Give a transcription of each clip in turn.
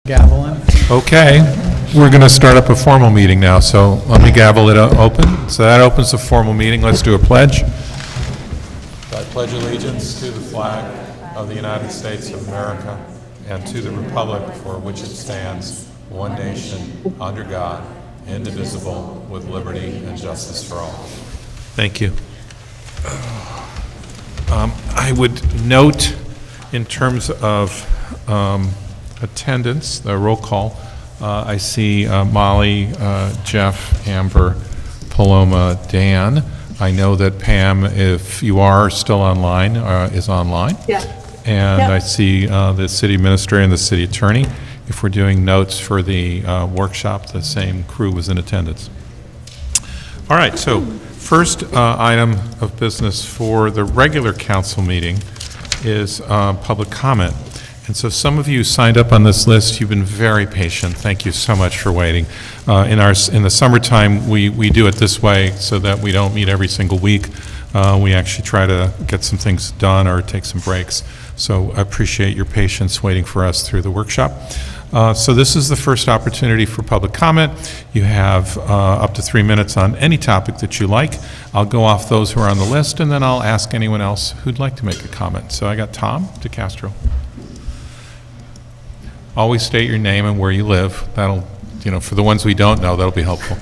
Gavel in. Okay, we're going to start up a formal meeting now, so let me gavel it open. So that opens the formal meeting. Let's do a pledge. I pledge allegiance to the flag of the United States of America and to the republic for which it stands, one nation, under God, indivisible, with liberty and justice for all. Thank you. I would note in terms of attendance, the roll call, I see Molly, Jeff, Amber, Paloma, Dan. I know that Pam, if you are still online, is online. Yeah. And Yep. I see the city administrator and the city attorney. If we're doing notes for the workshop, the same crew was in attendance. All right, so first item of business for the regular council meeting is public comment. And so some of you signed up on this list. You've been very patient. Thank you so much for waiting. In the summertime, we do it this way so that we don't meet every single week. We actually try to get some things done or take some breaks. So I appreciate your patience waiting for us through the workshop. So this is the first opportunity for public comment. You have up to 3 minutes on any topic that you like. I'll go off those who are on the list, and then I'll ask anyone else who'd like to make a comment. So I got Tom DeCastro. Always state your name and where you live. That'll, for the ones we don't know, that'll be helpful.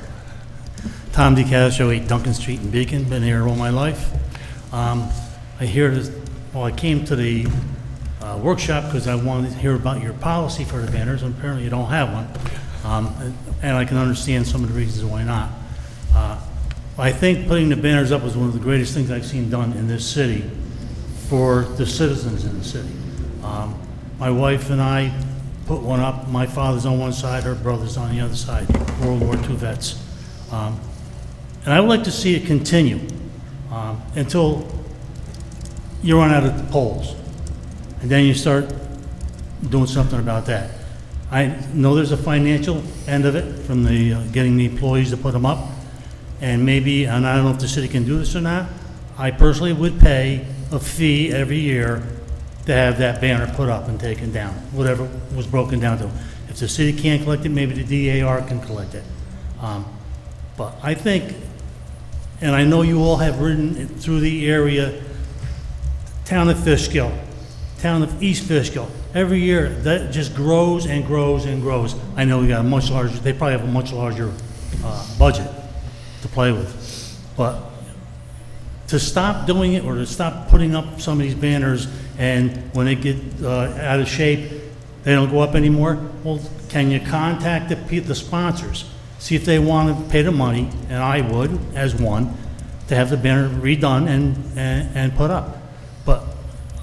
Tom DeCastro, 8 Duncan Street in Beacon, been here all my life. I came to the workshop because I wanted to hear about your policy for the banners, and apparently you don't have one. And I can understand some of the reasons why not. I think putting the banners up was one of the greatest things I've seen done in this city for the citizens in the city. My wife and I put one up. My father's on one side, her brother's on the other side, World War II vets. And I would like to see it continue until you run out of the polls. And then you start doing something about that. I know there's a financial end of it from the getting the employees to put them up. And maybe, and I don't know if the city can do this or not, I personally would pay a fee every year to have that banner put up and taken down, whatever was broken down to. If the city can't collect it, maybe the DAR can collect it. But I think, and I know you all have ridden through the area, town of Fishkill, town of East Fishkill. Every year, that just grows and grows and grows. I know we got a much larger, they probably have a much larger budget to play with. But to stop doing it or to stop putting up some of these banners, and when they get out of shape, they don't go up anymore, well, can you contact the sponsors? See if they want to pay the money, and I would, as one, to have the banner redone and put up. But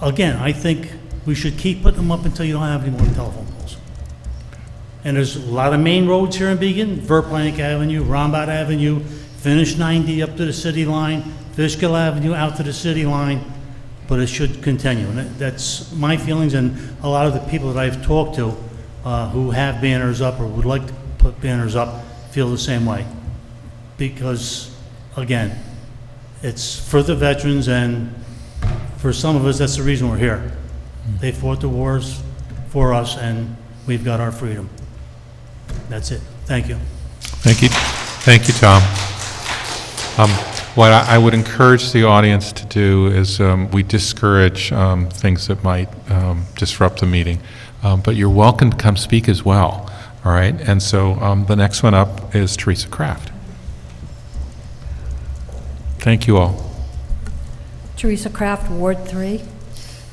again, I think we should keep putting them up until you don't have any more telephone poles. And there's a lot of main roads here in Beacon, Verplank Avenue, Rombat Avenue, finish 90 up to the city line, Fishkill Avenue out to the city line, but it should continue. And that's my feelings, and a lot of the people that I've talked to who have banners up or would like to put banners up feel the same way. Because, again, it's for the veterans, and for some of us, that's the reason we're here. They fought the wars for us, and we've got our freedom. That's it. Thank you. Thank you. Thank you, Tom. What I would encourage the audience to do is we discourage things that might disrupt the meeting, but you're welcome to come speak as well, all right? And so the next one up is Teresa Kraft. Thank you all. Teresa Kraft, Ward 3.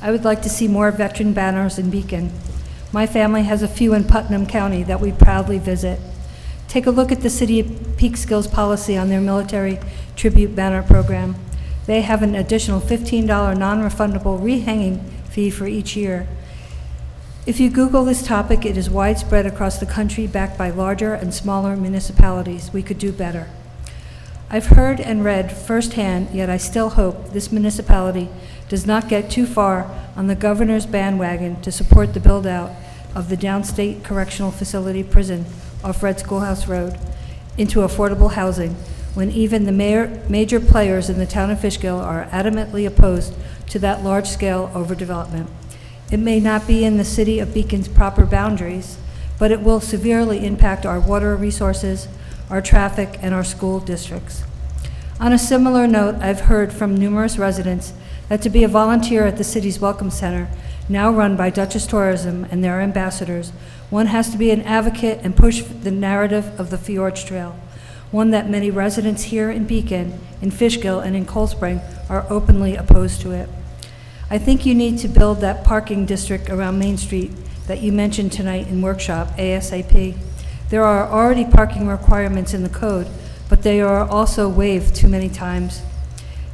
I would like to see more veteran banners in Beacon. My family has a few in Putnam County that we proudly visit. Take a look at the City of Peekskill's policy on their military tribute banner program. They have an additional $15 non-refundable rehanging fee for each year. If you Google this topic, it is widespread across the country, backed by larger and smaller municipalities. We could do better. I've heard and read firsthand, yet I still hope this municipality does not get too far on the governor's bandwagon to support the build-out of the Downstate Correctional Facility prison off Red Schoolhouse Road into affordable housing, when even the major players in the town of Fishkill are adamantly opposed to that large-scale overdevelopment. It may not be in the city of Beacon's proper boundaries, but it will severely impact our water resources, our traffic, and our school districts. On a similar note, I've heard from numerous residents that to be a volunteer at the city's Welcome Center, now run by Dutchess Tourism and their ambassadors, one has to be an advocate and push the narrative of the Fjords Trail, one that many residents here in Beacon, in Fishkill, and in Cold Spring are openly opposed to it. I think you need to build that parking district around Main Street that you mentioned tonight in workshop, ASAP. There are already parking requirements in the code, but they are also waived too many times.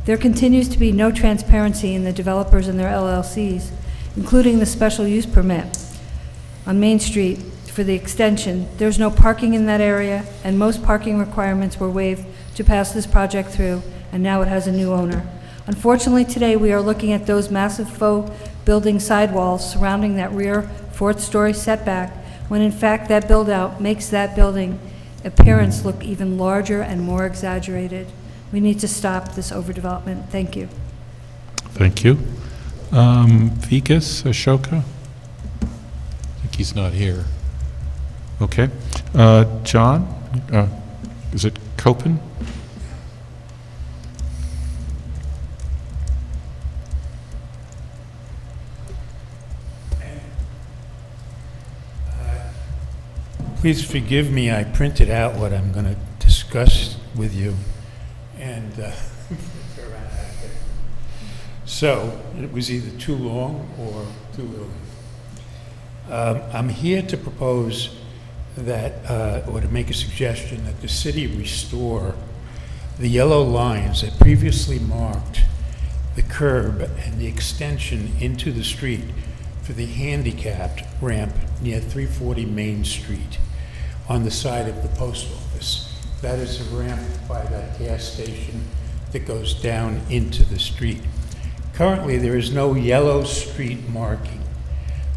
There continues to be no transparency in the developers and their LLCs, including the special use permit on Main Street for the extension. There's no parking in that area, and most parking requirements were waived to pass this project through, and now it has a new owner. Unfortunately, today we are looking at those massive faux building sidewalls surrounding that rear fourth-story setback, when in fact that build-out makes that building appearance look even larger and more exaggerated. We need to stop this overdevelopment. Thank you. Thank you. Vikas Ashoka? I think he's not here. Okay. John? Is it Copen? Please forgive me, I printed out what I'm going to discuss with you, and so it was either too long or too early. I'm here to propose that, or to make a suggestion that the city restore the yellow lines that previously marked the curb and the extension into the street for the handicapped ramp near 340 Main Street on the side of the post office. That is a ramp by that gas station that goes down into the street. Currently, there is no yellow street marking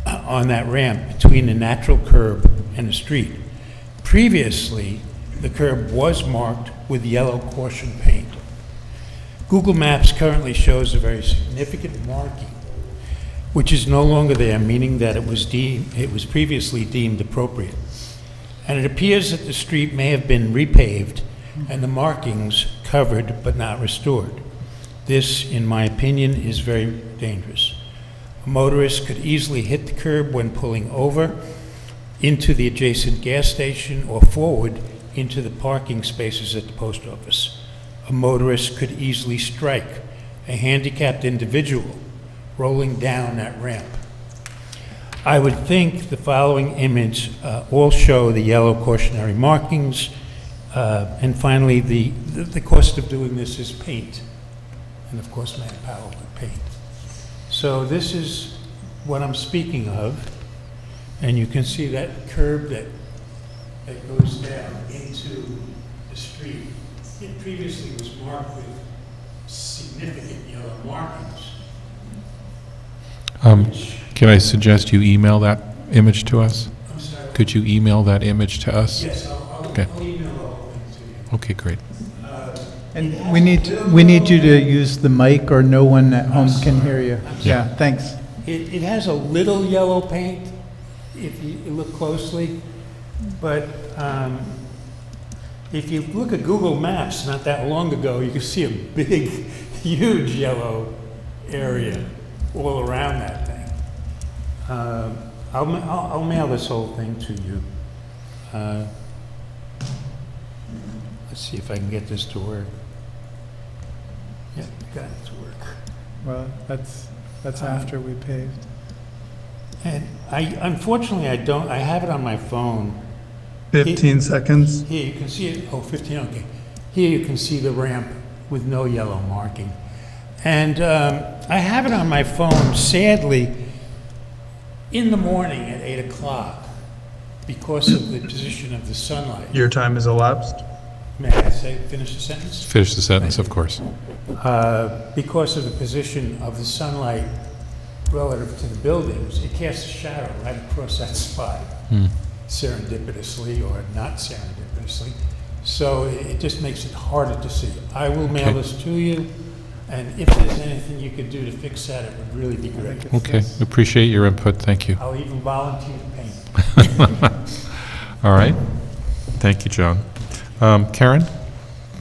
on that ramp between the natural curb and the street. Previously, the curb was marked with yellow caution paint. Google Maps currently shows a very significant marking, which is no longer there, meaning that it was previously deemed appropriate. And it appears that the street may have been repaved and the markings covered but not restored. This, in my opinion, is very dangerous. A motorist could easily hit the curb when pulling over into the adjacent gas station or forward into the parking spaces at the post office. A motorist could easily strike a handicapped individual rolling down that ramp. I would think the following image all show the yellow cautionary markings, and finally, the cost of doing this is paint, and of course manpower with paint. So this is what I'm speaking of, and you can see that curb that goes down into the street. It previously was marked with significant yellow markings. Can I suggest you email that image to us? I'm sorry. Could you email that image to us? Yes, Okay. I'll email the whole thing to you. Okay, great. And we need you to use the mic, or no one at home can hear you. Yeah, thanks. It has a little yellow paint, if you look closely, but if you look at Google Maps not that long ago, you can see a big, huge yellow area all around that thing. I'll mail this whole thing to you. Let's see if I can get this to work. Yeah, got it to work. Well, that's after we paved. And unfortunately, I have it on my phone. 15 seconds. Here, you can see it, 15, okay. Here you can see the ramp with no yellow marking. And I have it on my phone, sadly, in the morning at 8 o'clock because of the position of the sunlight. Your time has elapsed. May I finish the sentence? Finish the sentence, of course. Because of the position of the sunlight relative to the buildings, it casts a shadow right across that spot, serendipitously or not serendipitously. So it just makes it harder to see. I will mail this to you, and if there's anything you could do to fix that, it would really be great. Okay, appreciate your input, thank you. I'll even volunteer to paint. All right. Thank you, John. Karen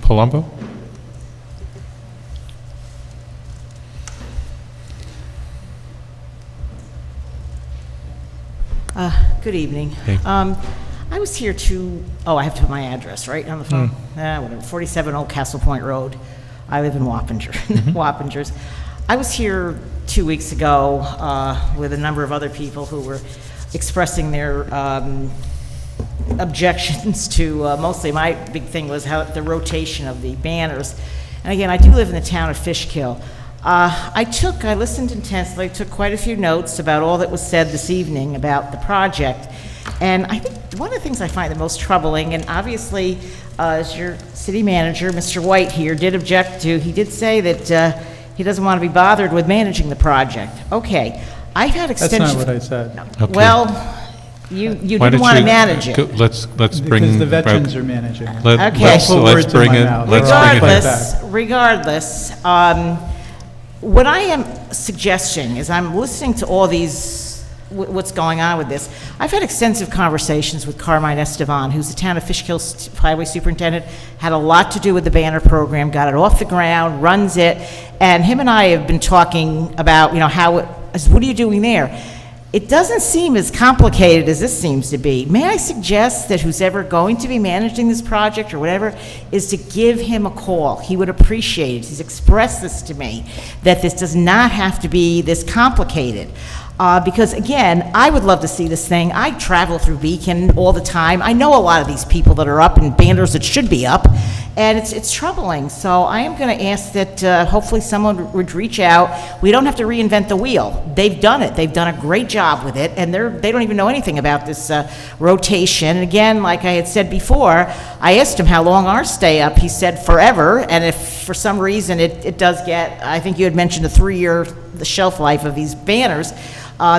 Palumbo? Good evening. Hey. I was here I have to put my address, right, on the phone? Whatever, 47 Old Castle Point Road. I live in Wappinger, Wappingers. I was here 2 weeks ago with a number of other people who were expressing their objections to, mostly my big thing was how the rotation of the banners. And again, I do live in the town of Fishkill. I listened intensely, took quite a few notes about all that was said this evening about the project. And I think one of the things I find the most troubling, and obviously, as your city manager, Mr. White here, did object to, he did say that he doesn't want to be bothered with managing the project. Okay, I've had That's extensive... not what I said. Okay. Well, you Why didn't don't want to you- manage it. Let's bring... Because the veterans are managing it. Okay. Let's Don't put words in bring my it, mouth. let's bring it. Regardless, what I am suggesting is I'm listening to all these, what's going on with this. I've had extensive conversations with Carmine Estevan, who's the town of Fishkill highway superintendent, had a lot to do with the banner program, got it off the ground, runs it, and him and I have been talking about, what are you doing there? It doesn't seem as complicated as this seems to be. May I suggest that who's ever going to be managing this project or whatever is to give him a call. He would appreciate it. He's expressed this to me, that this does not have to be this complicated. Because again, I would love to see this thing. I travel through Beacon all the time. I know a lot of these people that are up and banners that should be up, and it's troubling. So I am going to ask that hopefully someone would reach out. We don't have to reinvent the wheel. They've done it. They've done a great job with it, and they don't even know anything about this rotation. And again, like I had said before, I asked him how long our stay up. He said forever, and if for some reason it does get, I think you had mentioned a 3-year the shelf life of these banners.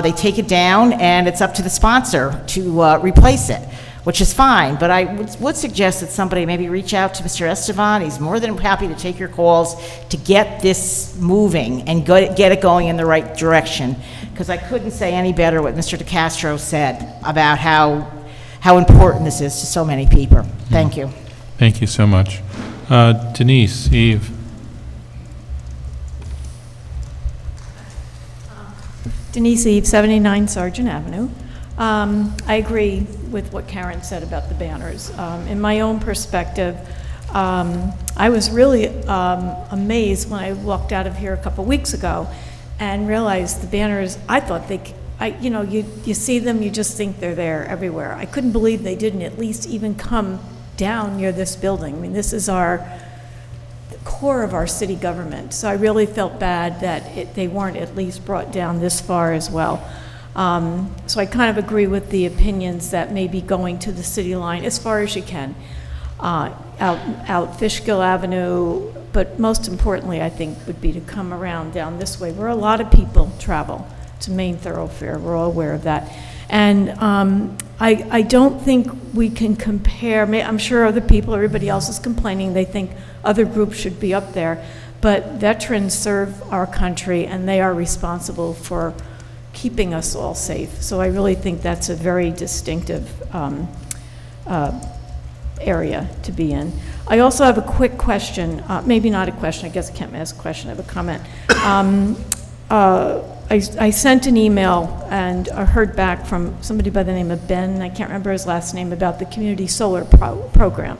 They take it down, and it's up to the sponsor to replace it, which is fine. But I would suggest that somebody maybe reach out to Mr. Estevan. He's more than happy to take your calls to get this moving and get it going in the right direction. Because I couldn't say any better what Mr. DeCastro said about how important this is to so many people. Thank you. Thank you so much. Denise, Eve? Denise Eve, 79 Sargent Avenue. I agree with what Karen said about the banners. In my own perspective, I was really amazed when I walked out of here a couple weeks ago and realized the banners, I thought you see them, you just think they're there everywhere. I couldn't believe they didn't at least even come down near this building. I mean, this is the core of our city government. So I really felt bad that they weren't at least brought down this far as well. So I kind of agree with the opinions that maybe going to the city line as far as you can, out Fishkill Avenue, but most importantly, I think, would be to come around down this way, where a lot of people travel. It's a main thoroughfare. We're all aware of that. And I don't think we can compare. I'm sure other people, everybody else is complaining. They think other groups should be up there. But veterans serve our country, and they are responsible for keeping us all safe. So I really think that's a very distinctive area to be in. I also have a quick question, maybe not a question, I guess I can't ask a question, I have a comment. I sent an email and I heard back from somebody by the name of Ben, I can't remember his last name, about the community solar program.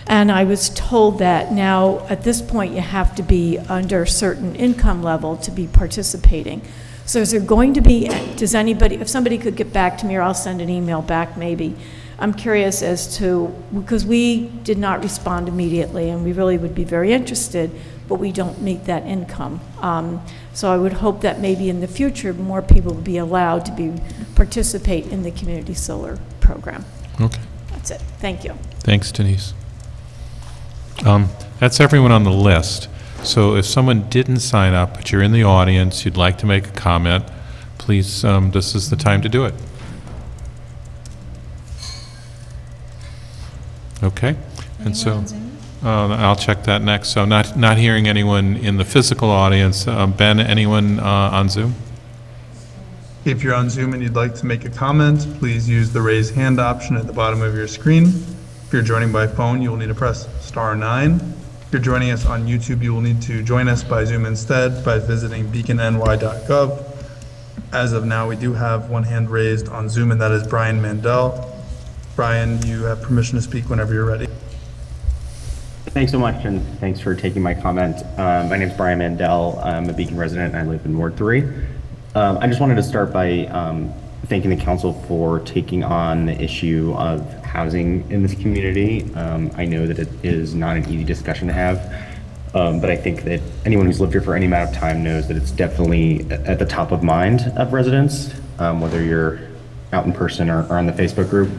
And I was told that now, at this point, you have to be under a certain income level to be participating. So is there going to be, if somebody could get back to me, or I'll send an email back maybe. I'm curious as to, because we did not respond immediately, and we really would be very interested, but we don't meet that income. So I would hope that maybe in the future, more people will be allowed to participate in the community solar program. Okay. That's it. Thank you. Thanks, Denise. That's everyone on the list. So if someone didn't sign up, but you're in the audience, you'd like to make a comment, please, this is the time to do it. Okay? And so, I'll check that next. So not hearing anyone in the physical audience. Ben, anyone on Zoom? If you're on Zoom and you'd like to make a comment, please use the raise hand option at the bottom of your screen. If you're joining by phone, you will need to press *9. If you're joining us on YouTube, you will need to join us by Zoom instead by visiting beaconny.gov. As of now, we do have one hand raised on Zoom, and that is Brian Mandel. Brian, you have permission to speak whenever you're ready. Thanks so much, and thanks for taking my comment. My name is Brian Mandel. I'm a Beacon resident, and I live in Ward 3. I just wanted to start by thanking the council for taking on the issue of housing in this community. I know that it is not an easy discussion to have, but I think that anyone who's lived here for any amount of time knows that it's definitely at the top of mind of residents, whether you're out in person or on the Facebook group.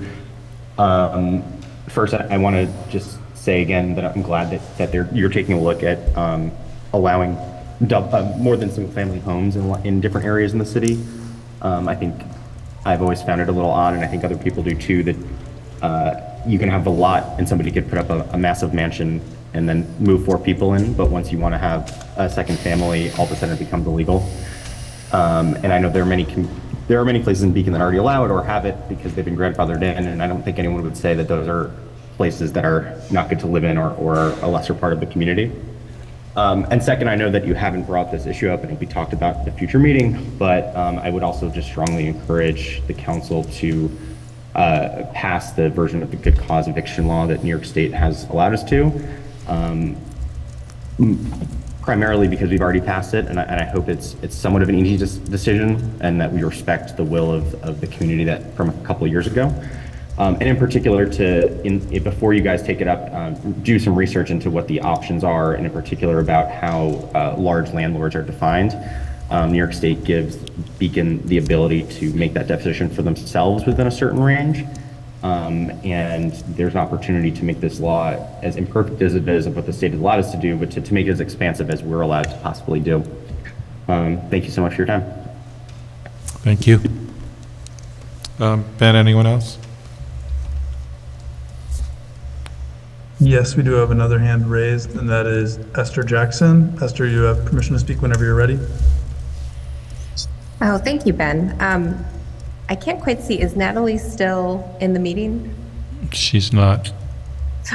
First, I want to just say again that I'm glad that you're taking a look at allowing more than single-family homes in different areas in the city. I think I've always found it a little odd, and I think other people do too, that you can have a lot and somebody could put up a massive mansion and then move 4 people in, but once you want to have a second family, all of a sudden it becomes illegal. And I know there are many places in Beacon that already allow it or have it because they've been grandfathered in, and I don't think anyone would say that those are places that are not good to live in or a lesser part of the community. And second, I know that you haven't brought this issue up and it'll be talked about at a future meeting, but I would also just strongly encourage the council to pass the version of the good cause eviction law that New York State has allowed us to, primarily because we've already passed it, and I hope it's somewhat of an easy decision and that we respect the will of the community that from a couple of years ago. And in particular, before you guys take it up, do some research into what the options are, and in particular about how large landlords are defined. New York State gives Beacon the ability to make that definition for themselves within a certain range. And there's an opportunity to make this law as imperfect as it is of what the state has allowed us to do, but to make it as expansive as we're allowed to possibly do. Thank you so much for your time. Thank you. Ben, anyone else? Yes, we do have another hand raised, and that is Esther Jackson. Esther, you have permission to speak whenever you're ready. Oh, thank you, Ben. I can't quite see, is Natalie still in the meeting? She's not.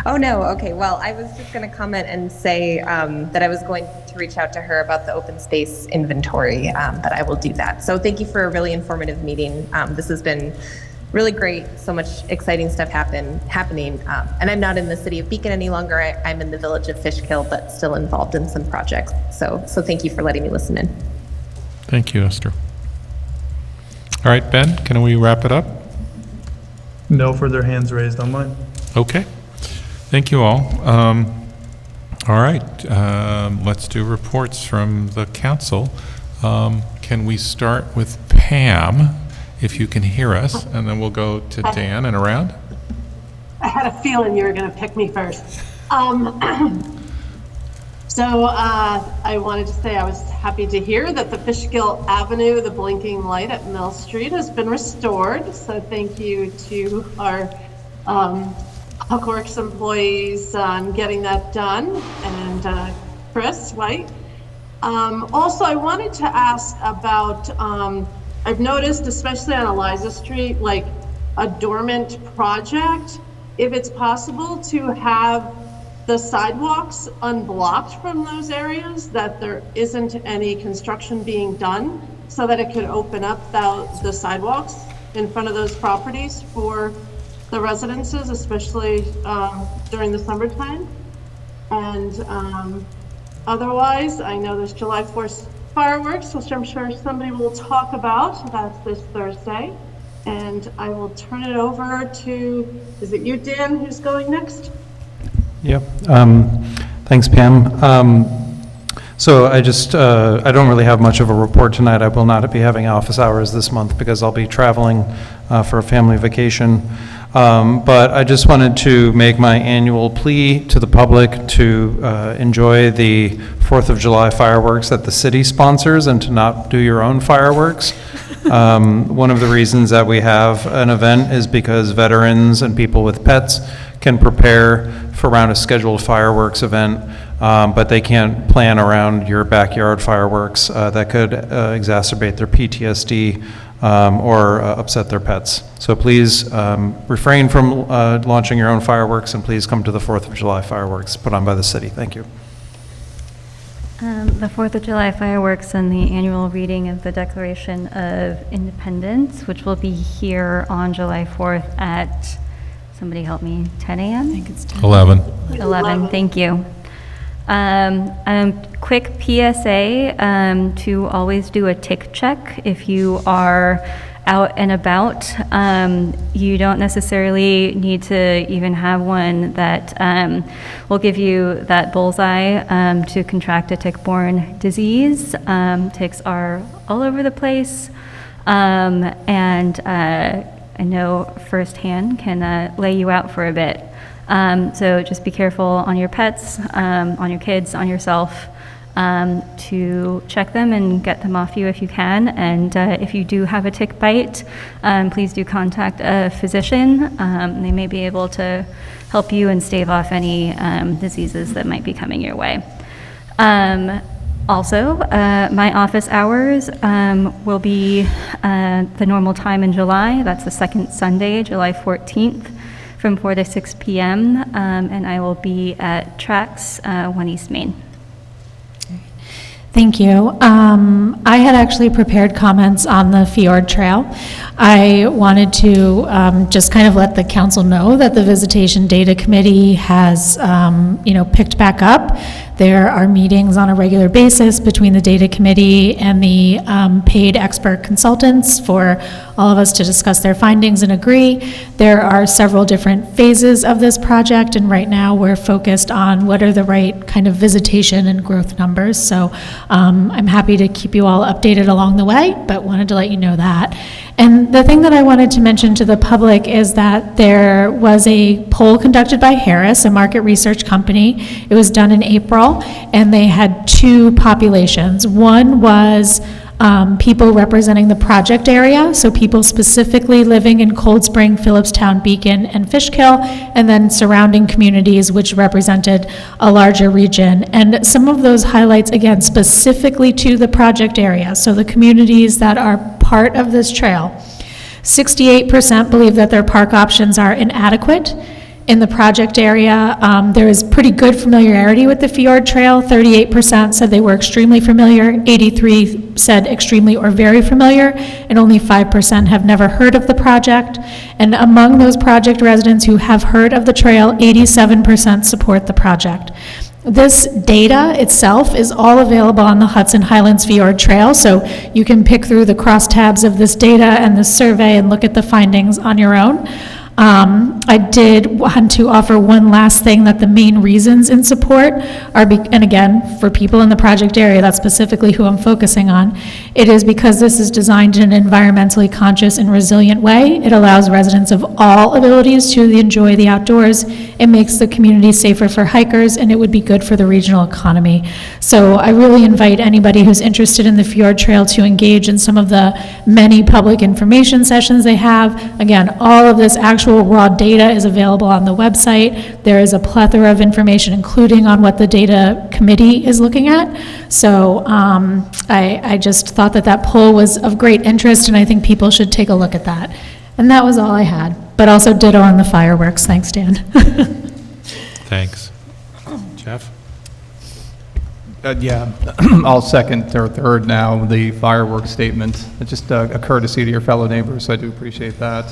Oh, no, okay. Well, I was just going to comment and say that I was going to reach out to her about the open space inventory, but I will do that. So thank you for a really informative meeting. This has been really great. So much exciting stuff happening. And I'm not in the city of Beacon any longer. I'm in the village of Fishkill, but still involved in some projects. So thank you for letting me listen in. Thank you, Esther. All right, Ben, can we wrap it up? No further hands raised online. Okay. Thank you all. All right, let's do reports from the council. Can we start with Pam, if you can hear us, and then we'll go to Dan and around? I had a feeling you were going to pick me first. So I wanted to say I was happy to hear that the Fishkill Avenue, the blinking light at Mill Street, has been restored. So thank you to our Public Works employees on getting that done, and Chris White. Also, I wanted to ask about, I've noticed, especially on Eliza Street, like a dormant project, if it's possible to have the sidewalks unblocked from those areas, that there isn't any construction being done, so that it could open up the sidewalks in front of those properties for the residences, especially during the summertime. And otherwise, I know there's July 4th fireworks, which I'm sure somebody will talk about. That's this Thursday. And I will turn it over to, is it you, Dan, who's going next? Yep. Thanks, Pam. So I don't really have much of a report tonight. I will not be having office hours this month because I'll be traveling for a family vacation. But I just wanted to make my annual plea to the public to enjoy the 4th of July fireworks that the city sponsors and to not do your own fireworks. One of the reasons that we have an event is because veterans and people with pets can prepare for around a scheduled fireworks event, but they can't plan around your backyard fireworks. That could exacerbate their PTSD or upset their pets. So please refrain from launching your own fireworks, and please come to the 4th of July fireworks put on by the city. Thank you. The 4th of July fireworks and the annual reading of the Declaration of Independence, which will be here on July 4th at, somebody help me, 10 a.m.? I think it's 10. 11. 11, thank you. Quick PSA to always do a tick check if you are out and about. You don't necessarily need to even have one that will give you that bullseye to contract a tick-borne disease. Ticks are all over the place, and I know firsthand can lay you out for a bit. So just be careful on your pets, on your kids, on yourself, to check them and get them off you if you can. And if you do have a tick bite, please do contact a physician. They may be able to help you and stave off any diseases that might be coming your way. Also, my office hours will be the normal time in July. That's the second Sunday, July 14th. From 4 to 6 p.m., and I will be at Trax 1 East Main. Thank you. I had actually prepared comments on the Fjord Trail. I wanted to just kind of let the council know that the Visitation Data Committee has, picked back up. There are meetings on a regular basis between the Data Committee and the paid expert consultants for all of us to discuss their findings and agree. There are several different phases of this project, and right now we're focused on what are the right kind of visitation and growth numbers. So I'm happy to keep you all updated along the way, but wanted to let you know that. And the thing that I wanted to mention to the public is that there was a poll conducted by Harris, a market research company. It was done in April, and they had two populations. One was people representing the project area, so people specifically living in Cold Spring, Phillipstown, Beacon, and Fishkill, and then surrounding communities, which represented a larger region. And some of those highlights, again, specifically to the project area, so the communities that are part of this trail. 68% believe that their park options are inadequate. In the project area, there is pretty good familiarity with the Fjord Trail. 38% said they were extremely familiar, 83% said extremely or very familiar, and only 5% have never heard of the project. And among those project residents who have heard of the trail, 87% support the project. This data itself is all available on the Hudson Highlands Fjord Trail, so you can pick through the crosstabs of this data and this survey and look at the findings on your own. I did want to offer one last thing, that the main reasons in support are, and again, for people in the project area, that's specifically who I'm focusing on, it is because this is designed in an environmentally conscious and resilient way. It allows residents of all abilities to enjoy the outdoors. It makes the community safer for hikers, and it would be good for the regional economy. So I really invite anybody who's interested in the Fjord Trail to engage in some of the many public information sessions they have. Again, all of this actual raw data is available on the website. There is a plethora of information, including on what the data committee is looking at. So I just thought that poll was of great interest, and I think people should take a look at that. And that was all I had, but also ditto on the fireworks. Thanks, Dan. Thanks. Jeff? Yeah, I'll second or third now the fireworks statement. It's just a courtesy to your fellow neighbors, so I do appreciate that.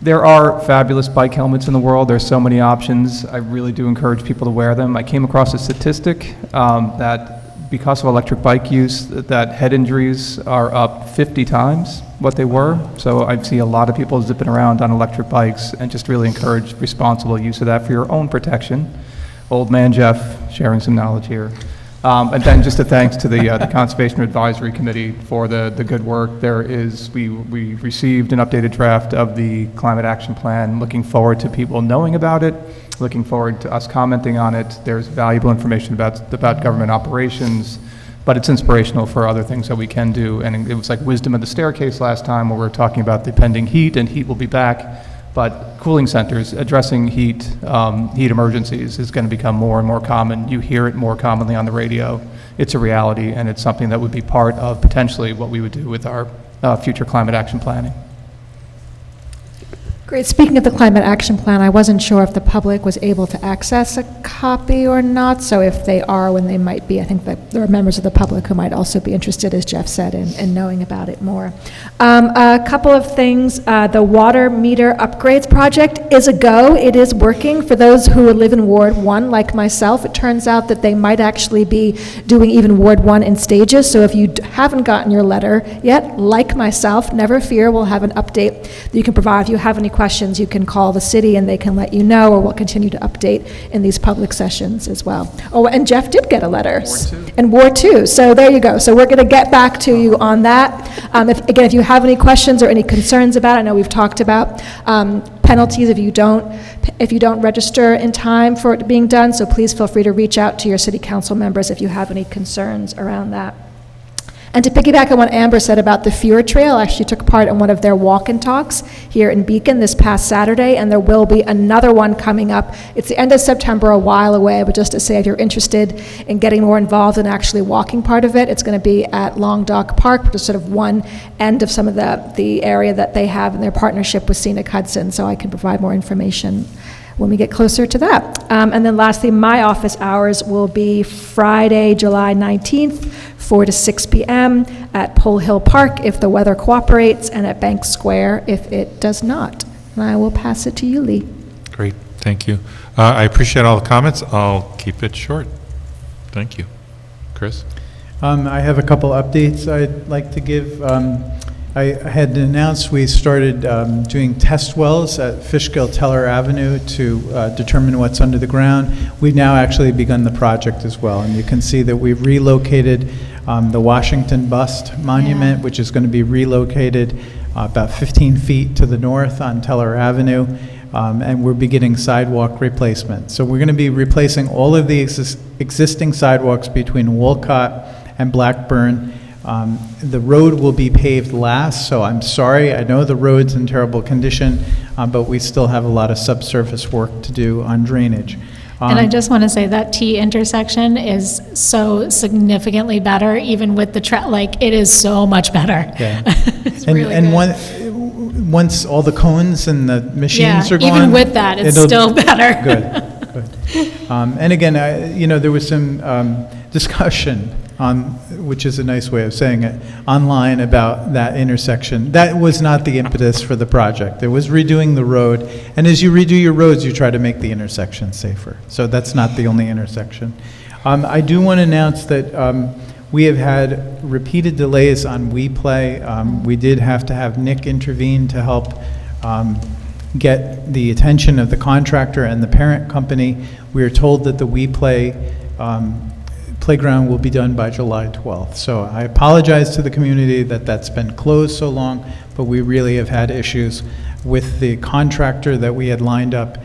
There are fabulous bike helmets in the world. There's so many options. I really do encourage people to wear them. I came across a statistic that because of electric bike use, that head injuries are up 50 times what they were. So I see a lot of people zipping around on electric bikes, and just really encourage responsible use of that for your own protection. Old man Jeff sharing some knowledge here. And then just a thanks to the Conservation Advisory Committee for the good work. We received an updated draft of the Climate Action Plan. Looking forward to people knowing about it, looking forward to us commenting on it. There's valuable information about government operations, but it's inspirational for other things that we can do. And it was like wisdom of the staircase last time, where we were talking about the pending heat, and heat will be back. But cooling centers, addressing heat emergencies is going to become more and more common. You hear it more commonly on the radio. It's a reality, and it's something that would be part of potentially what we would do with our future climate action planning. Great. Speaking of the climate action plan, I wasn't sure if the public was able to access a copy or not, so if they are, when they might be, I think that there are members of the public who might also be interested, as Jeff said, in knowing about it more. A couple of things. The water meter upgrades project is a go. It is working. For those who live in Ward 1, like myself, it turns out that they might actually be doing even Ward 1 in stages, so if you haven't gotten your letter yet, like myself, never fear, we'll have an update that you can provide. If you have any questions, you can call the city and they can let you know, or we'll continue to update in these public sessions as well. Oh, and Jeff did get a letter. And Ward 2. So there you go. So we're going to get back to you on that. If you have any questions or any concerns about it, I know we've talked about penalties if you don't register in time for it being done. So please feel free to reach out to your city council members if you have any concerns around that. And to piggyback on what Amber said about the Fjord Trail, I actually took part in one of their walk-in talks here in Beacon this past Saturday, and there will be another one coming up. It's the end of September, a while away, but just to say if you're interested in getting more involved in actually walking part of it, it's going to be at Long Dock Park, which is sort of one end of some of the area that they have in their partnership with Scenic Hudson, so I can provide more information when we get closer to that. And then lastly, my office hours will be Friday, July 19th, 4 to 6 p.m. at Pole Hill Park if the weather cooperates, and at Bank Square if it does not. And I will pass it to you, Lee. Great, thank you. I appreciate all the comments. I'll keep it short. Thank you. Chris? I have a couple updates I'd like to give. I had announced we started doing test wells at Fishkill Teller Avenue to determine what's under the ground. We've now actually begun the project as well, and you can see that we've relocated the Washington Bust Monument, which is going to be relocated about 15 feet to the north on Teller Avenue, and we're beginning sidewalk replacement. So we're going to be replacing all of the existing sidewalks between Wolcott and Blackburn. The road will be paved last, so I'm sorry. I know the road's in terrible condition, but we still have a lot of subsurface work to do on drainage. And I just want to say that T intersection is so significantly better, even with the it is so much better. Yeah. It's really good. Once all the cones and the machines are gone, even with that, it's still better. Good. And again, there was some discussion which is a nice way of saying it, online about that intersection. That was not the impetus for the project. It was redoing the road, and as you redo your roads, you try to make the intersection safer. So that's not the only intersection. I do want to announce that we have had repeated delays on WePlay. We did have to have Nick intervene to help get the attention of the contractor and the parent company. We are told that the WePlay playground will be done by July 12th. So I apologize to the community that that's been closed so long, but we really have had issues with the contractor that we had lined up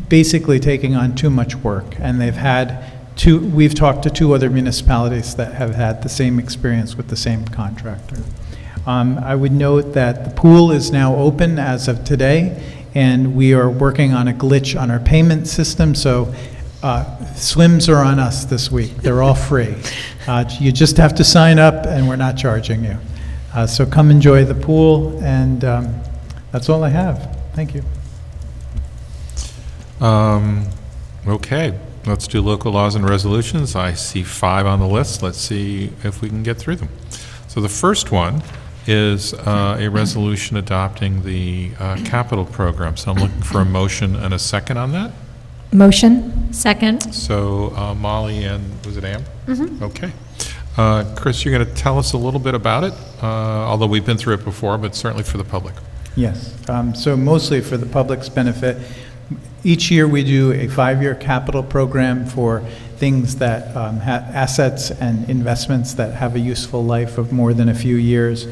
basically taking on too much work. And we've talked to 2 other municipalities that have had the same experience with the same contractor. I would note that the pool is now open as of today, and we are working on a glitch on our payment system, so swims are on us this week. They're all free. You just have to sign up, and we're not charging you. So come enjoy the pool, and that's all I have. Thank you. Okay, let's do local laws and resolutions. I see 5 on the list. Let's see if we can get through them. So the first one is a resolution adopting the capital program. So I'm looking for a motion and a second on that. Motion. Second. So Molly and, was it Ann? Mm-hmm. Okay. Chris, you're going to tell us a little bit about it, although we've been through it before, but certainly for the public. Yes. So mostly for the public's benefit. Each year we do a 5-year capital program for things that have assets and investments that have a useful life of more than a few years.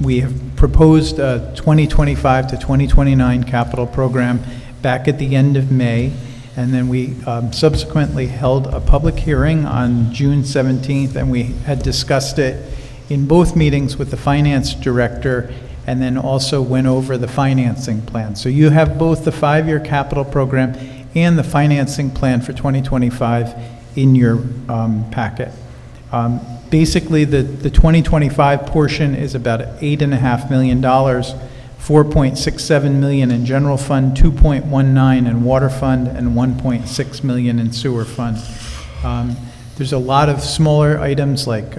We have proposed a 2025 to 2029 capital program back at the end of May, and then we subsequently held a public hearing on June 17th, and we had discussed it in both meetings with the finance director, and then also went over the financing plan. So you have both the 5-year capital program and the financing plan for 2025 in your packet. Basically, the 2025 portion is about $8.5 million, $4.67 million in general fund, $2.19 in water fund, and $1.6 million in sewer fund. There's a lot of smaller items like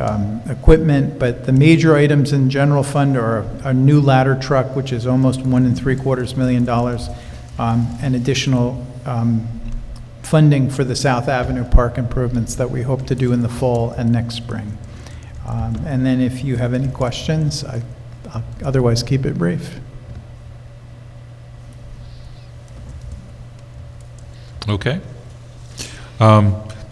equipment, but the major items in general fund are a new ladder truck, which is almost $1.75 million, and additional funding for the South Avenue Park improvements that we hope to do in the fall and next spring. And then if you have any questions, I'll otherwise keep it brief. Okay. The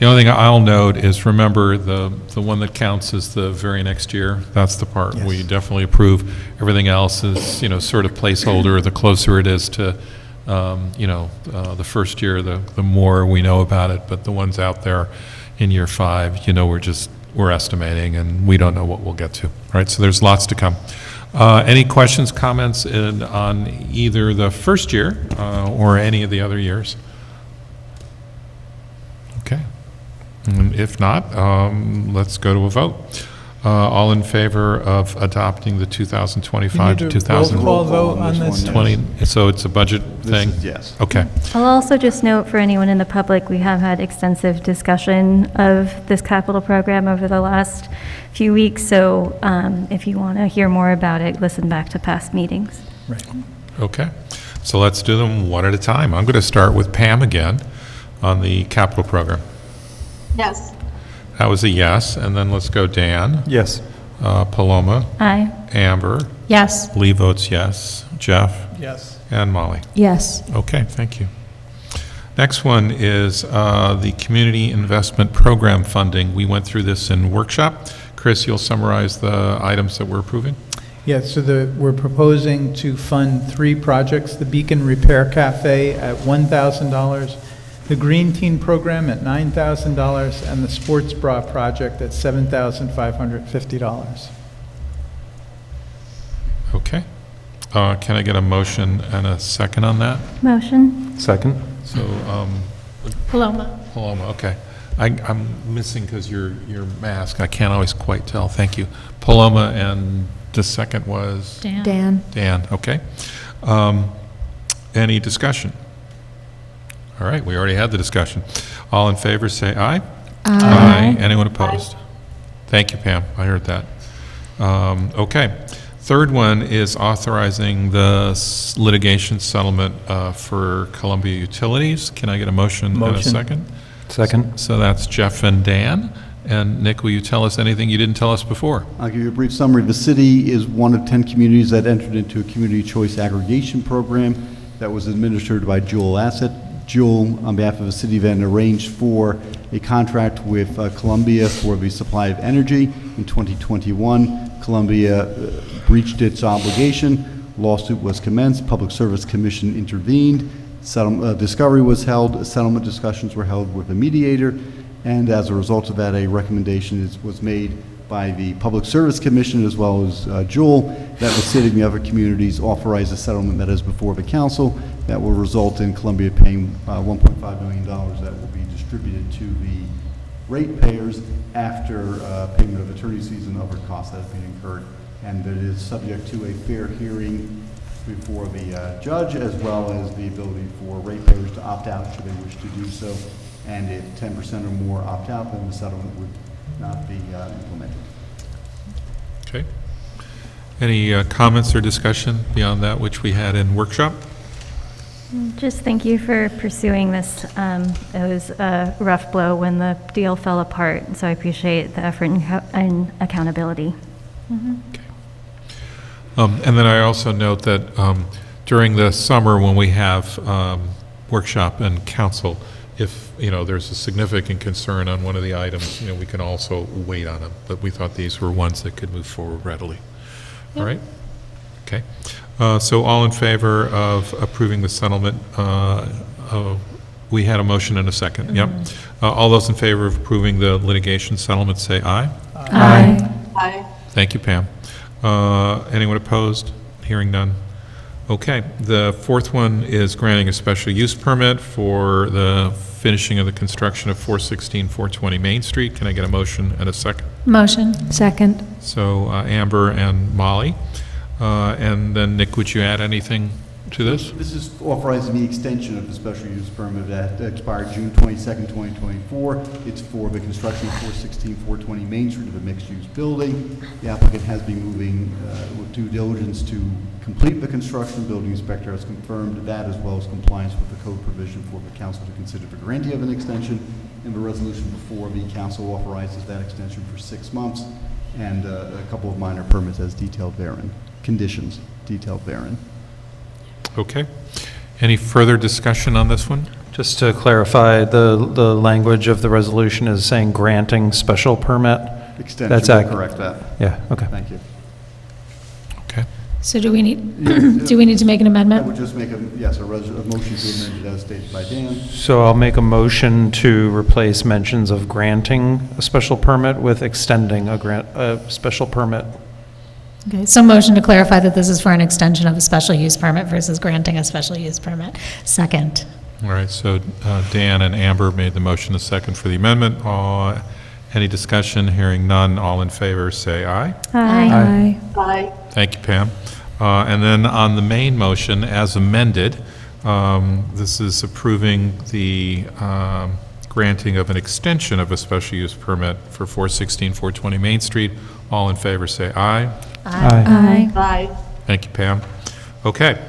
only thing I'll note is, remember, the one that counts is the very next year. That's the part we definitely approve. Everything else is, sort of placeholder. The closer it is to, the first year, the more we know about it. But the ones out there in year 5, we're estimating, and we don't know what we'll get to, right? So there's lots to come. Any questions, comments on either the first year or any of the other years? Okay. And if not, let's go to a vote. All in favor of adopting the 2025 to 2020? Roll call vote on this? So it's a budget thing? Yes. Okay. I'll also just note for anyone in the public, we have had extensive discussion of this capital program over the last few weeks, so if you want to hear more about it, listen back to past meetings. Right. Okay. So let's do them one at a time. I'm going to start with Pam again on the capital program. Yes. That was a yes, and then let's go Dan. Yes. Paloma. Aye. Amber. Yes. Lee votes yes. Jeff. Yes. And Molly. Yes. Okay, thank you. Next one is the Community Investment Program funding. We went through this in workshop. Chris, you'll summarize the items that we're approving? Yeah, so we're proposing to fund 3 projects: the Beacon Repair Cafe at $1,000, the Green Teen Program at $9,000, and the Sports Bra Project at $7,550. Okay. Can I get a motion and a second on that? Motion? Second. So, Paloma. Paloma, okay. I'm missing because your mask, I can't always quite tell. Thank you. Paloma, and the second was? Dan. Dan, okay. Any discussion? All right, we already had the discussion. All in favor, say aye. Aye. Anyone opposed? Thank you, Pam. I heard that. Okay. Third one is authorizing the litigation settlement for Columbia Utilities. Can I get a motion and a second? Second. So that's Jeff and Dan. And Nick, will you tell us anything you didn't tell us before? I'll give you a brief summary. The city is one of 10 communities that entered into a community choice aggregation program that was administered by Jewel Asset. Jewel, on behalf of the city, then arranged for a contract with Columbia for the supply of energy. In 2021, Columbia breached its obligation. Lawsuit was commenced. Public Service Commission intervened. Discovery was held. Settlement discussions were held with a mediator. And as a result of that, a recommendation was made by the Public Service Commission as well as Jewel that the city and the other communities authorize a settlement that is before the council that will result in Columbia paying $1.5 million that will be distributed to the ratepayers after payment of attorney's fees and other costs that have been incurred. And it is subject to a fair hearing before the judge, as well as the ability for ratepayers to opt out should they wish to do so. And if 10% or more opt out, then the settlement would not be implemented. Okay. Any comments or discussion beyond that which we had in workshop? Just thank you for pursuing this. It was a rough blow when the deal fell apart, so I appreciate the effort and accountability. Okay. And then I also note that during the summer when we have workshop and council, if there's a significant concern on one of the items, we can also wait on them. But we thought these were ones that could move forward readily. Yep. All right. Okay. So all in favor of approving the settlement? We had a motion and a second. Mm-hmm. Yep. All those in favor of approving the litigation settlement, say aye. Aye. Aye. Thank you, Pam. Anyone opposed? Hearing none. Okay, the fourth one is granting a special use permit for the finishing of the construction of 416, 420 Main Street. Can I get a motion and a second? Motion. Second. So Amber and Molly. And then Nick, would you add anything to this? This is authorizing the extension of the special use permit that expired June 22nd, 2024. It's for the construction of 416, 420 Main Street of a mixed-use building. The applicant has been moving with due diligence to complete the construction. Building inspector has confirmed that, as well as compliance with the code provision for the council to consider the granting of an extension. And the resolution before the council authorizes that extension for 6 months and a couple of minor permits as detailed therein, conditions detailed therein. Okay. Any further discussion on this one? Just to clarify, the language of the resolution is saying granting special permit? Extension, That's we'll accurate. correct that. Yeah, okay. Thank you. Okay. So do we need, do we need to make an I amendment? would just make a motion to amend it as stated by Dan. So I'll make a motion to replace mentions of granting a special permit with extending a special permit. Okay, so motion to clarify that this is for an extension of a special use permit versus granting a special use permit. Second. All right, so Dan and Amber made the motion, a second for the amendment. Any discussion? Hearing none, all in favor, say aye. Aye. Aye. Thank you, Pam. And then on the main motion, as amended, this is approving the granting of an extension of a special use permit for 416, 420 Main Street. All in favor, say aye. Aye. Aye. Thank you, Pam. Okay.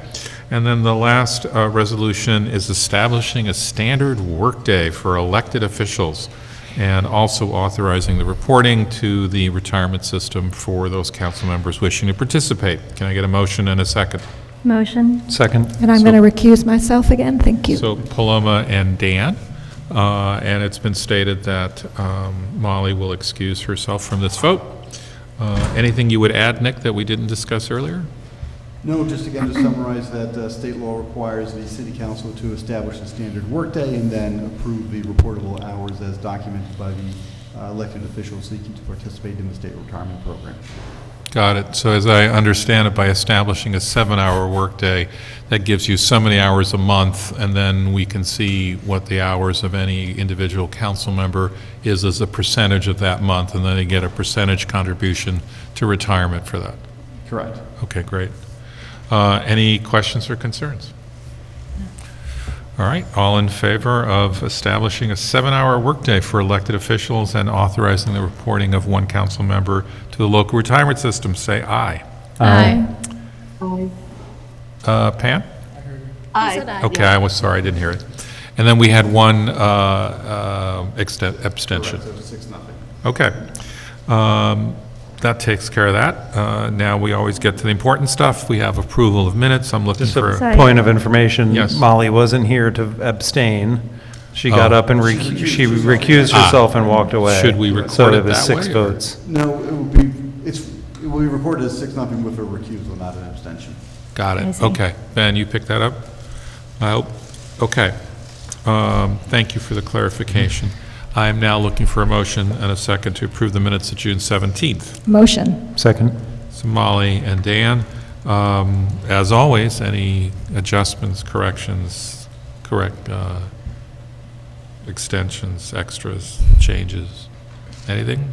And then the last resolution is establishing a standard workday for elected officials and also authorizing the reporting to the retirement system for those council members wishing to participate. Can I get a motion and a second? Motion. Second. And I'm going to recuse myself again. Thank you. So Paloma and Dan. And it's been stated that Molly will excuse herself from this vote. Anything you would add, Nick, that we didn't discuss earlier? No, just again to summarize that state law requires the city council to establish a standard workday and then approve the reportable hours as documented by the elected officials seeking to participate in the state retirement program. Got it. So as I understand it, by establishing a 7-hour workday, that gives you so many hours a month, and then we can see what the hours of any individual council member is as a percentage of that month, and then they get a percentage contribution to retirement for that. Correct. Okay, great. Any questions or concerns? All right, all in favor of establishing a 7-hour workday for elected officials and authorizing the reporting of one council member to the local retirement system, say aye. Aye. Aye. Pam? Aye. Okay, I was sorry, I didn't hear it. And then we had one abstention. Correct, so 6-0. Okay. That takes care of that. Now we always get to the important stuff. We have approval of minutes. I'm looking Just for... a point of information. Yes. Molly wasn't here to abstain. She got Oh. up and she recused herself and walked away. Should we record So it it was that 6 way, or- votes. No, it will be recorded as 6-0 with a recusal, not an abstention. Got I it. see. Okay. Ben, you picked that up? I hope. Okay. Thank you for the clarification. I am now looking for a motion and a second to approve the minutes of June 17th. Motion. Second. So Molly and Dan, as always, any adjustments, corrections, extensions, extras, changes, anything?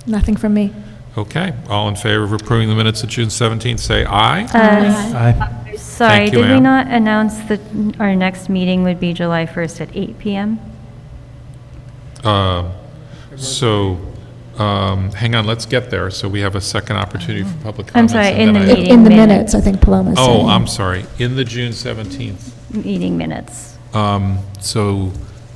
Nothing from me. Okay. All in favor of approving the minutes of June 17th, say aye. Aye. Sorry, Thank you, did we Ann. not announce that our next meeting would be July 1st at 8 p.m.? Hang on, let's get there. So we have a second opportunity for public I'm comments. sorry, and in then the I- meeting In the minutes. minutes, I think Paloma's saying. Oh, I'm sorry, in the June 17th. Meeting minutes. So,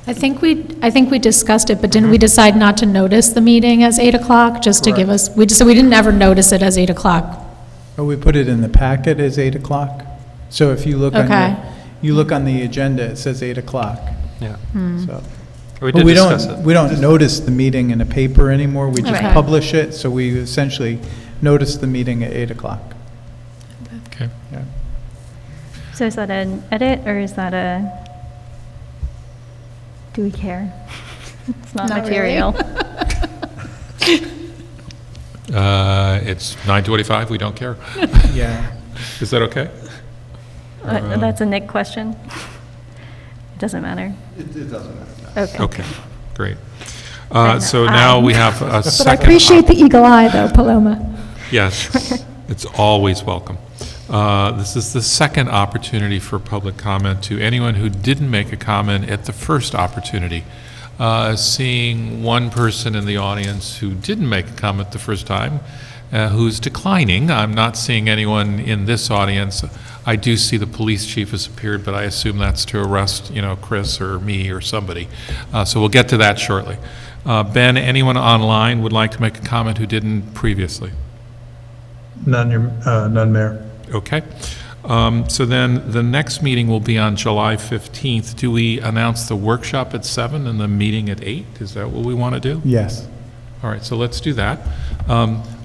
I think we discussed it, but didn't we decide not to notice the meeting as 8 o'clock, just to give us, so we didn't ever notice it as 8 o'clock? Oh, we put it in the packet as 8 o'clock. So if you look on Okay. you look on the agenda, it says 8 o'clock. Yeah. So. We But did we discuss don't, it. we don't notice the meeting in a paper anymore. We just Okay. publish it, so we essentially notice the meeting at 8 o'clock. okay. Yeah. So is that an edit, or is that a, do we care? It's not Not material. It's 9:25, we don't care. Yeah. Is that okay? That's a Nick question? It doesn't matter. It doesn't matter. Okay. Okay, great. So now we have a second. But I appreciate the eagle eye, though, Paloma. Yes, it's always welcome. This is the second opportunity for public comment to anyone who didn't make a comment at the first opportunity. Seeing one person in the audience who didn't make a comment the first time, who's declining. I'm not seeing anyone in this audience. I do see the police chief has appeared, but I assume that's to arrest, Chris or me or somebody. So we'll get to that shortly. Ben, anyone online would like to make a comment who didn't previously? None, Mayor. Okay. So then the next meeting will be on July 15th. Do we announce the workshop at 7 and the meeting at 8? Is that what we want to do? Yes. All right, so let's do that.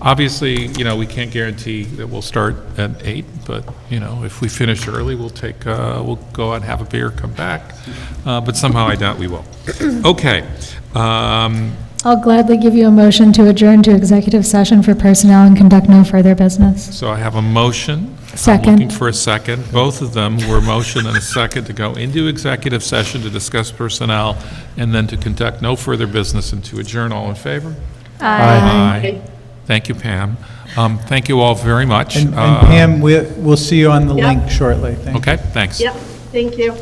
Obviously, we can't guarantee that we'll start at 8, but, if we finish early, we'll go out and have a beer, come back. But somehow I doubt we will. Okay. I'll gladly give you a motion to adjourn to executive session for personnel and conduct no further business. So I have a motion. Second. I'm looking for a second. Both of them were motion and a second to go into executive session to discuss personnel and then to conduct no further business and to adjourn. All in favor? Aye. Aye. Thank you, Pam. Thank you all very much. And Pam, we'll see you on the link shortly. Thank you. Okay, thanks. Yep, thank you.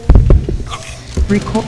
Record.